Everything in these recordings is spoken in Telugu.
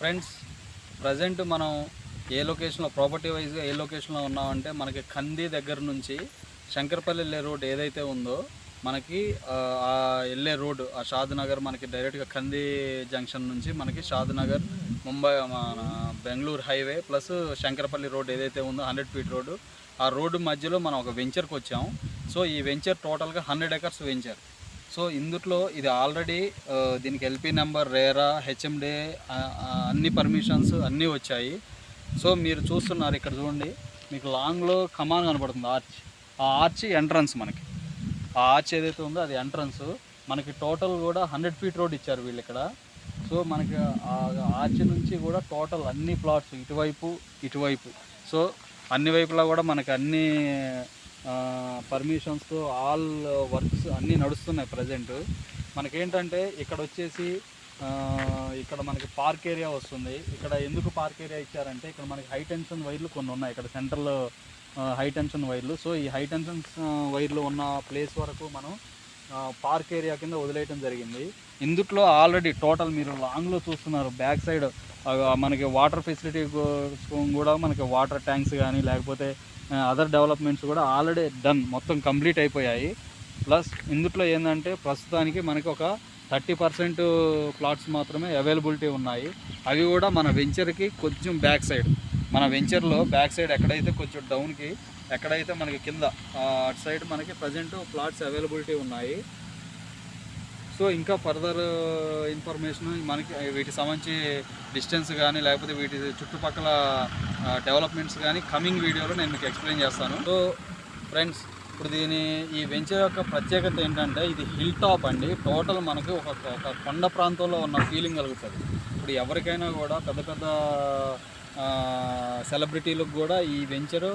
ఫ్రెండ్స్, ప్రజెంట్ మనం ఏ లొకేషన్లో ప్రాపర్టీ వైజ్గా ఏ లొకేషన్లో ఉన్నామంటే మనకి కంది దగ్గర నుంచి శంకర్పల్లి వెళ్ళే రోడ్ ఏదైతే ఉందో మనకి వెళ్ళే రోడ్డు ఆ షాద్నగర్ మనకి డైరెక్ట్గా కంది జంక్షన్ నుంచి మనకి షాద్నగర్ ముంబై మన Bengaluru highway plus Shankarpalli road ఏదైతే ఉందో 100 ఫీట్ రోడ్డు, ఆ రోడ్డు మధ్యలో మనం ఒక వెంచర్కి వచ్చాము. సో ఈ వెంచర్ టోటల్గా 100 ఎకర్స్ వెంచర్. సో ఇందులో ఇది ఆల్రెడీ దీనికి ఎల్పి నెంబర్, రేరా, హెచ్ఎండే అన్ని పర్మిషన్స్ అన్నీ వచ్చాయి. సో మీరు చూస్తున్నారు ఇక్కడ చూడండి, మీకు లాంగ్లో కమాన్ కనపడుతుంది ఆర్చ్. ఆ ఆర్చ్ ఎంట్రన్స్, మనకి ఆ ఆర్చ్ ఏదైతే ఉందో అది ఎంట్రన్స్. మనకి టోటల్ కూడా 100 ఫీట్ రోడ్ ఇచ్చారు వీళ్ళు ఇక్కడ. సో మనకి ఆ ఆర్చ్ నుంచి కూడా టోటల్ అన్ని ప్లాట్స్ ఇటువైపు సో అన్ని వైపులా కూడా మనకి అన్ని పర్మిషన్స్తో ఆల్ వర్క్స్ అన్నీ నడుస్తున్నాయి ప్రజెంట్. మనకేంటంటే ఇక్కడ వచ్చేసి ఇక్కడ మనకి పార్క్ ఏరియా వస్తుంది. ఇక్కడ ఎందుకు పార్క్ ఏరియా ఇచ్చారంటే ఇక్కడ మనకి హై టెన్షన్ వైర్లు కొన్ని ఉన్నాయి ఇక్కడ సెంటర్లో, హై టెన్షన్ వైర్లు. సో ఈ హై టెన్షన్ వైర్లు ఉన్న ప్లేస్ వరకు మనం పార్క్ ఏరియా కింద వదిలేయటం జరిగింది. ఇందుట్లో ఆల్రెడీ టోటల్ మీరు లాంగ్లో చూస్తున్నారు బ్యాక్ సైడ్ మనకి వాటర్ ఫెసిలిటీ కూడా మనకి వాటర్ ట్యాంక్స్ కానీ లేకపోతే అదర్ డెవలప్మెంట్స్ కూడా ఆల్రెడీ డన్, మొత్తం కంప్లీట్ అయిపోయాయి. ప్లస్ ఇందుట్లో ఏంటంటే ప్రస్తుతానికి మనకి ఒక 30% ప్లాట్స్ మాత్రమే అవైలబిలిటీ ఉన్నాయి. అవి కూడా మన వెంచర్కి కొంచెం బ్యాక్ సైడ్, మన వెంచర్లో బ్యాక్ సైడ్ ఎక్కడైతే కొంచెం డౌన్కి ఎక్కడైతే మనకి కింద అటు సైడ్ మనకి ప్రజెంట్ ప్లాట్స్ అవైలబిలిటీ ఉన్నాయి. సో ఇంకా ఫర్దర్ ఇన్ఫర్మేషన్ మనకి వీటికి సంబంధించి డిస్టెన్స్ కానీ లేకపోతే వీటి చుట్టుపక్కల డెవలప్మెంట్స్ కానీ కమింగ్ వీడియోలో నేను మీకు ఎక్స్ప్లెయిన్ చేస్తాను. సో ఫ్రెండ్స్, ఇప్పుడు ఈ వెంచర్ యొక్క ప్రత్యేకత ఏంటంటే ఇది హిల్ టాప్ అండి. టోటల్ మనకి ఒక కొండ ప్రాంతంలో ఉన్న ఫీలింగ్ కలుగుతుంది. ఇప్పుడు ఎవరికైనా కూడా పెద్ద సెలబ్రిటీలకు కూడా ఈ వెంచరు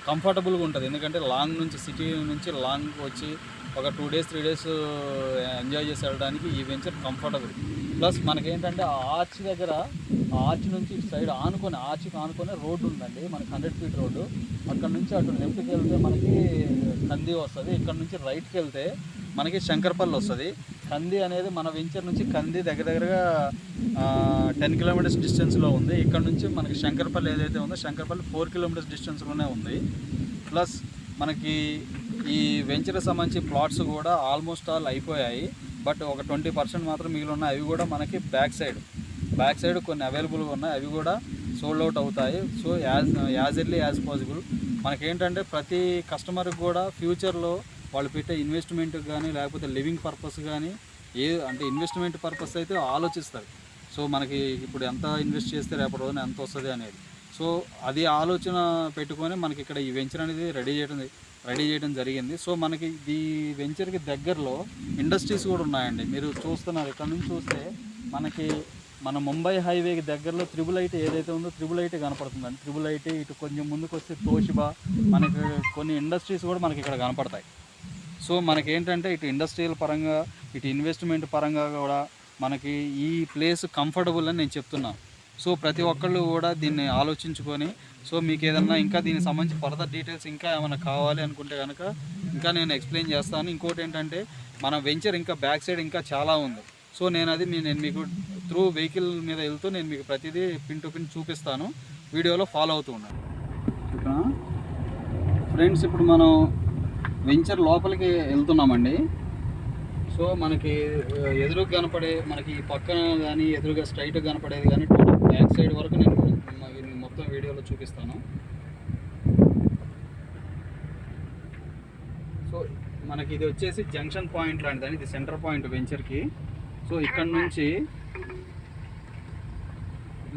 కంఫర్టబుల్గా ఉంటుంది. ఎందుకంటే లాంగ్ నుంచి సిటీ నుంచి లాంగ్ వచ్చి ఒక 2 days 3 days ఎంజాయ్ చేసి వెళ్ళడానికి ఈ వెంచర్ కంఫర్టబుల్. ప్లస్ మనకేంటంటే ఆ ఆర్చ్ దగ్గర, ఆ ఆర్చ్ నుంచి ఇటు సైడ్ ఆర్చ్కి ఆనుకొని రోడ్డు ఉందండి మనకి 100 ఫీట్ రోడ్డు. అక్కడ నుంచి అటు లెఫ్ట్కి వెళ్తే మనకి కంది వస్తుంది, ఇక్కడ నుంచి రైట్కి వెళ్తే మనకి శంకర్పల్లి వస్తుంది. కంది అనేది మన వెంచర్ నుంచి కంది దగ్గరగా 10 kilometers డిస్టెన్స్లో ఉంది. ఇక్కడ నుంచి మనకి శంకర్పల్లి ఏదైతే ఉందో శంకర్పల్లి 4 kilometers డిస్టెన్స్లోనే ఉంది. ప్లస్ మనకి ఈ వెంచర్కి సంబంధించి ప్లాట్స్ కూడా ఆల్మోస్ట్ ఆల్ అయిపోయాయి. బట్ ఒక 20% మాత్రం మిగిలి ఉన్నాయి. అవి కూడా మనకి బ్యాక్ సైడ్ కొన్ని అవైలబుల్గా ఉన్నాయి. అవి కూడా సోల్డ్ అవుట్ అవుతాయి. So as early as possible మనకేంటంటే ప్రతి కస్టమర్కి కూడా ఫ్యూచర్లో వాళ్ళు పెట్టే ఇన్వెస్ట్మెంట్కి కానీ లేకపోతే లివింగ్ పర్పస్ కానీ అంటే ఇన్వెస్ట్మెంట్ పర్పస్ అయితే ఆలోచిస్తారు. సో మనకి ఇప్పుడు ఎంత ఇన్వెస్ట్ చేస్తే రేపటి రోజున ఎంత వస్తుంది అనేది. సో అది ఆలోచన పెట్టుకొని మనకి ఇక్కడ ఈ వెంచర్ అనేది రెడీ చేయడం జరిగింది. సో మనకి ఈ వెంచర్కి దగ్గరలో ఇండస్ట్రీస్ కూడా ఉన్నాయండి. మీరు చూస్తున్నారు, ఇక్కడ నుంచి చూస్తే మనకి మన ముంబై హైవేకి దగ్గరలో త్రిబుల్ ఐటీ ఏదైతే ఉందో త్రిబుల్ ఐటీ కనపడుతుందండి. త్రిబుల్ ఐటీ ఇటు కొంచెం ముందుకు వస్తే తోషిబా, మనకి కొన్ని ఇండస్ట్రీస్ కూడా మనకి ఇక్కడ కనపడతాయి. సో మనకేంటంటే ఇటు ఇండస్ట్రియల్ పరంగా ఇటు ఇన్వెస్ట్మెంట్ పరంగా కూడా మనకి ఈ ప్లేస్ కంఫర్టబుల్ అని నేను చెప్తున్నాను. సో ప్రతి ఒక్కళ్ళు కూడా దీన్ని ఆలోచించుకొని, సో మీకు ఏదన్నా ఇంకా దీనికి సంబంధించి ఫర్దర్ డీటెయిల్స్ ఇంకా ఏమైనా కావాలి అనుకుంటే కనుక ఇంకా నేను ఎక్స్ప్లెయిన్ చేస్తాను. ఇంకోటి ఏంటంటే మన వెంచర్ ఇంకా బ్యాక్ సైడ్ ఇంకా చాలా ఉంది. సో నేను మీకు త్రూ వెహికల్ మీద వెళ్తూ నేను మీకు ప్రతిదీ పిన్ టు పిన్ చూపిస్తాను. వీడియోలో ఫాలో అవుతూ ఉన్నాను. ఫ్రెండ్స్, ఇప్పుడు మనం వెంచర్ లోపలికి వెళ్తున్నామండి. సో మనకి ఎదురుగా కనపడే మనకి పక్కన కానీ ఎదురుగా స్ట్రైట్గా కనపడేది కానీ టోటల్ బ్యాక్ సైడ్ వరకు నేను మొత్తం వీడియోలో చూపిస్తాను. సో మనకి ఇది వచ్చేసి జంక్షన్ పాయింట్ లాంటిదని, ఇది సెంటర్ పాయింట్ వెంచర్కి. సో ఇక్కడ నుంచి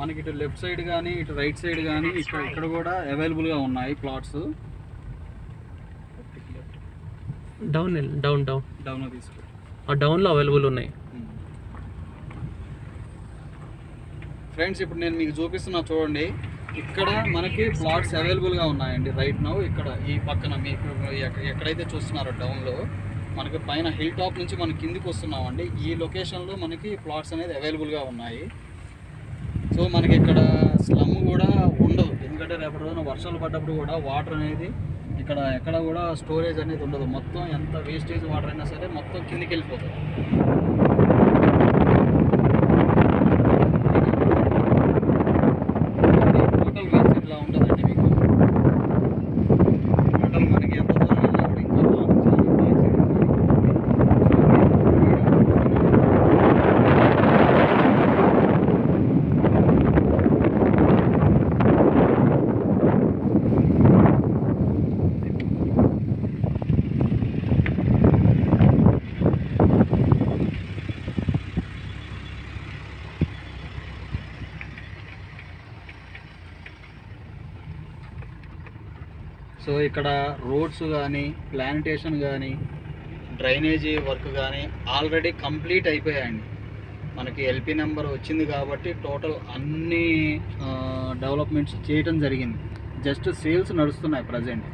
మనకి ఇటు లెఫ్ట్ సైడ్ కానీ ఇటు రైట్ సైడ్ కానీ ఇక్కడ కూడా అవైలబుల్గా ఉన్నాయి ప్లాట్స్. డౌన్ తీసుకో, డౌన్లో అవైలబుల్ ఉన్నాయి. ఫ్రెండ్స్, ఇప్పుడు నేను మీకు చూపిస్తున్నా చూడండి. ఇక్కడ మనకి ప్లాట్స్ అవైలబుల్గా ఉన్నాయండి రైట్ నౌ. ఇక్కడ ఈ పక్కన మీకు ఎక్కడైతే చూస్తున్నారో డౌన్లో మనకి పైన హిల్ టాప్ నుంచి మనం కిందికి వస్తున్నామండి. ఈ లొకేషన్లో మనకి ప్లాట్స్ అనేది అవైలబుల్గా ఉన్నాయి. సో మనకి ఇక్కడ స్లమ్ కూడా ఉండదు, ఎందుకంటే రేపటి రోజున వర్షాలు పడ్డప్పుడు కూడా వాటర్ అనేది ఇక్కడ ఎక్కడ కూడా స్టోరేజ్ అనేది ఉండదు. మొత్తం ఎంత వేస్టేజ్ వాటర్ అయినా సరే మొత్తం కిందికి వెళ్ళిపోతుంది. సో ఇక్కడ రోడ్స్ కానీ ప్లాంటేషన్ కానీ డ్రైనేజీ వర్క్ కానీ ఆల్రెడీ కంప్లీట్ అయిపోయాయండి. మనకి ఎల్పి నెంబర్ వచ్చింది కాబట్టి టోటల్ అన్ని డెవలప్మెంట్స్ చేయడం జరిగింది. జస్ట్ సేల్స్ నడుస్తున్నాయి ప్రజెంట్.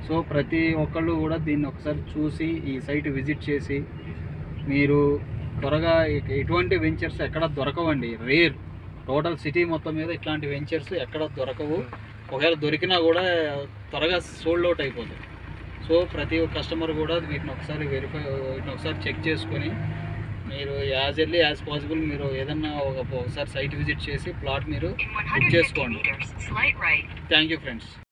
సో ప్రతి ఒక్కళ్ళు కూడా దీన్ని ఒకసారి చూసి ఈ సైట్ విజిట్ చేసి మీరు త్వరగా ఎటువంటి వెంచర్స్ ఎక్కడ దొరకవండి, రేర్. టోటల్ సిటీ మొత్తం మీద ఇట్లాంటి వెంచర్స్ ఎక్కడ దొరకవు. ఒకవేళ దొరికినా కూడా త్వరగా సోల్డ్ అవుట్ అయిపోతుంది. సో ప్రతి ఒక్క కస్టమర్ కూడా వీటిని ఒకసారి చెక్ చేసుకొని మీరు యాజ్ ఎర్లీ యాజ్ పాసిబుల్ మీరు ఏదన్నా ఒకసారి సైట్ విజిట్ చేసి ప్లాట్ మీరు బుక్ చేసుకోండి. Thank you friends.